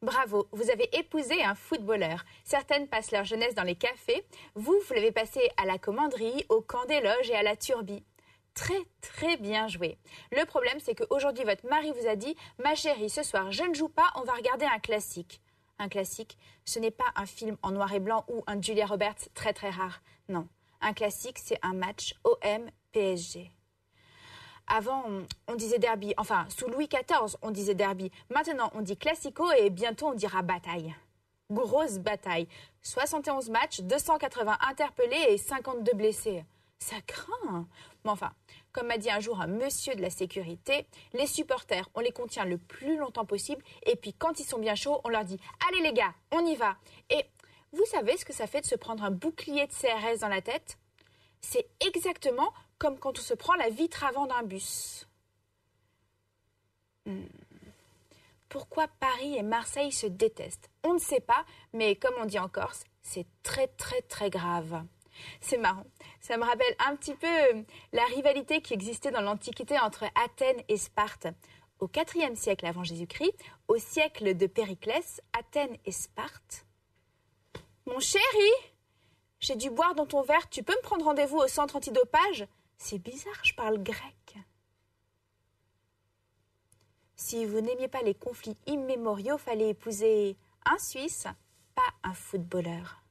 Bravo, vous avez épousé un footballeur. Certaines passent leur jeunesse dans les cafés. Vous l'avez passé à la commanderie, au camp des loges et à la turbie. Très, très bien joué. Le problème, c'est qu'aujourd'hui, votre mari vous a dit « Ma chérie, ce soir, je ne joue pas, on va regarder un classique. » Un classique, ce n'est pas un film en noir et blanc ou un Julia Roberts très, très rare. Non, un classique, c'est un match OM-PSG. Avant, on disait derby. Enfin, sous Louis XIV, on disait derby. Maintenant, on dit classico et bientôt, on dira bataille. Grosse bataille. 71 matchs, 280 interpellés et 52 blessés. Ça craint. Mais enfin, comme m'a dit un jour un monsieur de la sécurité, les supporters, on les contient le plus longtemps possible. Et puis, quand ils sont bien chauds, on leur dit « Allez les gars, on y va !» Et vous savez ce que ça fait de se prendre un bouclier de CRS dans la tête ? C'est exactement comme quand on se prend la vitre avant d'un bus. Pourquoi Paris et Marseille se détestent? On ne sait pas, mais comme on dit en Corse, c'est très très très grave. C'est marrant, ça me rappelle un petit peu la rivalité qui existait dans l'Antiquité entre Athènes et Sparte. Au IVe siècle avant Jésus-Christ, au siècle de Périclès, Athènes et Sparte. Mon chéri, j'ai dû boire dans ton verre, tu peux me prendre rendez-vous au centre antidopage? C'est bizarre, je parle grec. Si vous n'aimiez pas les conflits immémoriaux, fallait épouser un Suisse, pas un footballeur.